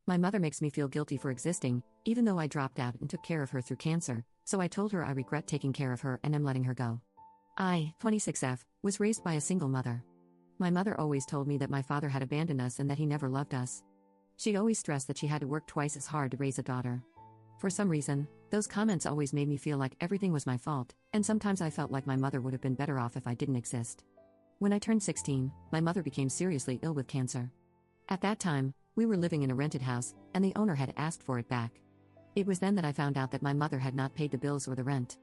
My mother makes me feel guilty for existing, even though I dropped out and took care of her through cancer, so I told her I regret taking care of her and am letting her go. I, 26F, was raised by a single mother. My mother always told me that my father had abandoned us and that he never loved us. She always stressed that she had to work twice as hard to raise a daughter. For some reason, those comments always made me feel like everything was my fault, and sometimes I felt like my mother would have been better off if I didn't exist. When I turned 16, my mother became seriously ill with cancer. At that time, we were living in a rented house, and the owner had asked for it back. It was then that I found out that my mother had not paid the bills or the rent.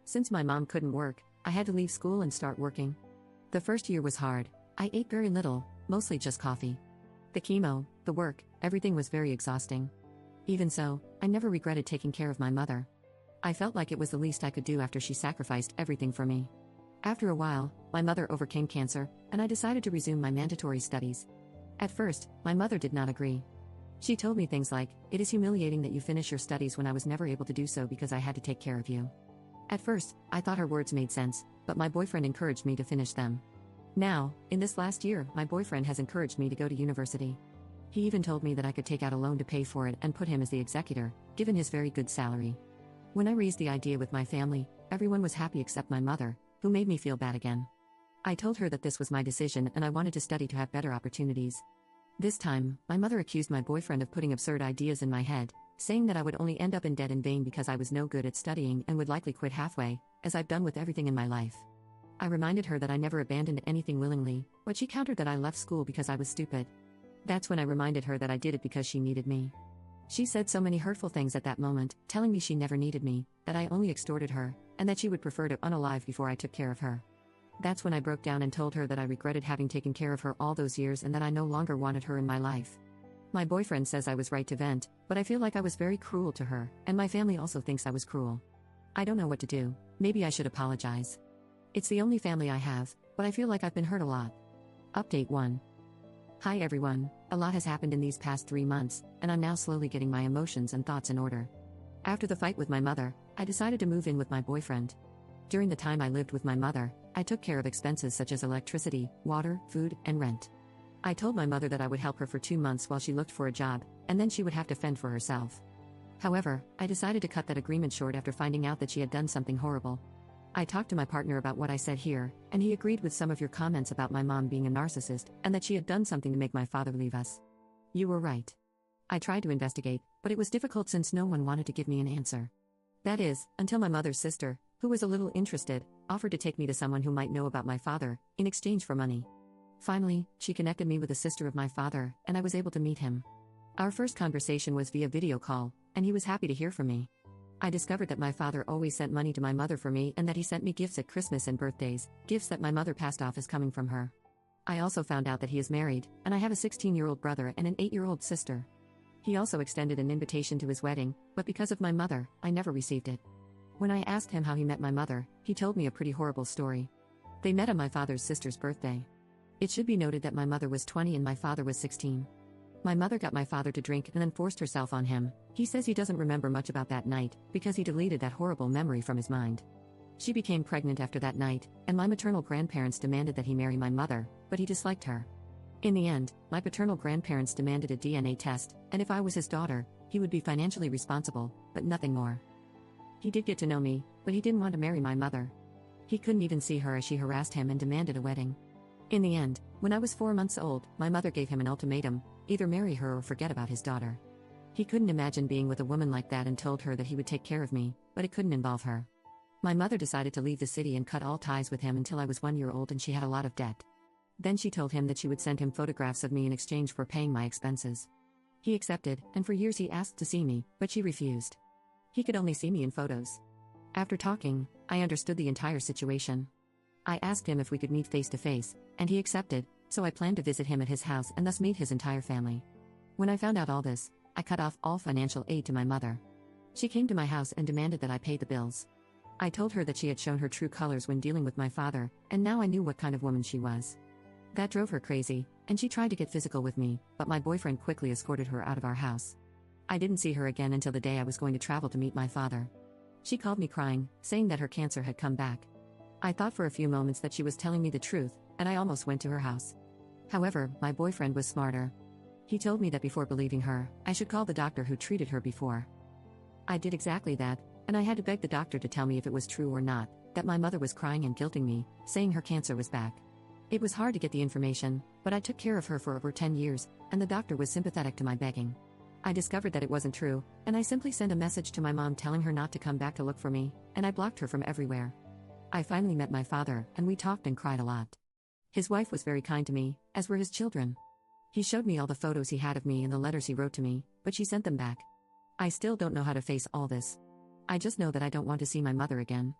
Since my mom couldn't work, I had to leave school and start working. The first year was hard. I ate very little, mostly just coffee. The chemo, the work, everything was very exhausting. Even so, I never regretted taking care of my mother. I felt like it was the least I could do after she sacrificed everything for me. After a while, my mother overcame cancer, and I decided to resume my mandatory studies. At first, my mother did not agree. She told me things like, "It is humiliating that you finish your studies when I was never able to do so because I had to take care of you." At first, I thought her words made sense, but my boyfriend encouraged me to finish them. Now, in this last year, my boyfriend has encouraged me to go to university. He even told me that I could take out a loan to pay for it and put him as the executor, given his very good salary. When I raised the idea with my family, everyone was happy except my mother, who made me feel bad again. I told her that this was my decision and I wanted to study to have better opportunities. This time, my mother accused my boyfriend of putting absurd ideas in my head, saying that I would only end up in debt in vain because I was no good at studying and would likely quit halfway, as I've done with everything in my life. I reminded her that I never abandoned anything willingly, but she countered that I left school because I was stupid. That's when I reminded her that I did it because she needed me. She said so many hurtful things at that moment, telling me she never needed me, that I only extorted her, and that she would prefer to unalive before I took care of her. That's when I broke down and told her that I regretted having taken care of her all those years and that I no longer wanted her in my life. My boyfriend says I was right to vent, but I feel like I was very cruel to her, and my family also thinks I was cruel. I don't know what to do. Maybe I should apologize. It's the only family I have, but I feel like I've been hurt a lot. Update 1. Hi everyone, a lot has happened in these past 3 months, and I'm now slowly getting my emotions and thoughts in order. After the fight with my mother, I decided to move in with my boyfriend. During the time I lived with my mother, I took care of expenses such as electricity, water, food, and rent. I told my mother that I would help her for 2 months while she looked for a job, and then she would have to fend for herself. However, I decided to cut that agreement short after finding out that she had done something horrible. I talked to my partner about what I said here, and he agreed with some of your comments about my mom being a narcissist and that she had done something to make my father leave us. You were right. I tried to investigate, but it was difficult since no one wanted to give me an answer. That is, until my mother's sister, who was a little interested, offered to take me to someone who might know about my father, in exchange for money. Finally, she connected me with a sister of my father, and I was able to meet him. Our first conversation was via video call, and he was happy to hear from me. I discovered that my father always sent money to my mother for me and that he sent me gifts at Christmas and birthdays, gifts that my mother passed off as coming from her. I also found out that he is married, and I have a 16-year-old brother and an 8-year-old sister. He also extended an invitation to his wedding, but because of my mother, I never received it. When I asked him how he met my mother, he told me a pretty horrible story. They met on my father's sister's birthday. It should be noted that my mother was 20 and my father was 16. My mother got my father to drink and then forced herself on him. He says he doesn't remember much about that night, because he deleted that horrible memory from his mind. She became pregnant after that night, and my maternal grandparents demanded that he marry my mother, but he disliked her. In the end, my paternal grandparents demanded a DNA test, and if I was his daughter, he would be financially responsible, but nothing more. He did get to know me, but he didn't want to marry my mother. He couldn't even see her as she harassed him and demanded a wedding. In the end, when I was 4 months old, my mother gave him an ultimatum: either marry her or forget about his daughter. He couldn't imagine being with a woman like that and told her that he would take care of me, but it couldn't involve her. My mother decided to leave the city and cut all ties with him until I was 1 year old and she had a lot of debt. Then she told him that she would send him photographs of me in exchange for paying my expenses. He accepted, and for years he asked to see me, but she refused. He could only see me in photos. After talking, I understood the entire situation. I asked him if we could meet face to face, and he accepted, so I planned to visit him at his house and thus meet his entire family. When I found out all this, I cut off all financial aid to my mother. She came to my house and demanded that I pay the bills. I told her that she had shown her true colors when dealing with my father, and now I knew what kind of woman she was. That drove her crazy, and she tried to get physical with me, but my boyfriend quickly escorted her out of our house. I didn't see her again until the day I was going to travel to meet my father. She called me crying, saying that her cancer had come back. I thought for a few moments that she was telling me the truth, and I almost went to her house. However, my boyfriend was smarter. He told me that before believing her, I should call the doctor who treated her before. I did exactly that, and I had to beg the doctor to tell me if it was true or not, that my mother was crying and guilting me, saying her cancer was back. It was hard to get the information, but I took care of her for over 10 years, and the doctor was sympathetic to my begging. I discovered that it wasn't true, and I simply sent a message to my mom telling her not to come back to look for me, and I blocked her from everywhere. I finally met my father, and we talked and cried a lot. His wife was very kind to me, as were his children. He showed me all the photos he had of me and the letters he wrote to me, but she sent them back. I still don't know how to face all this. I just know that I don't want to see my mother again.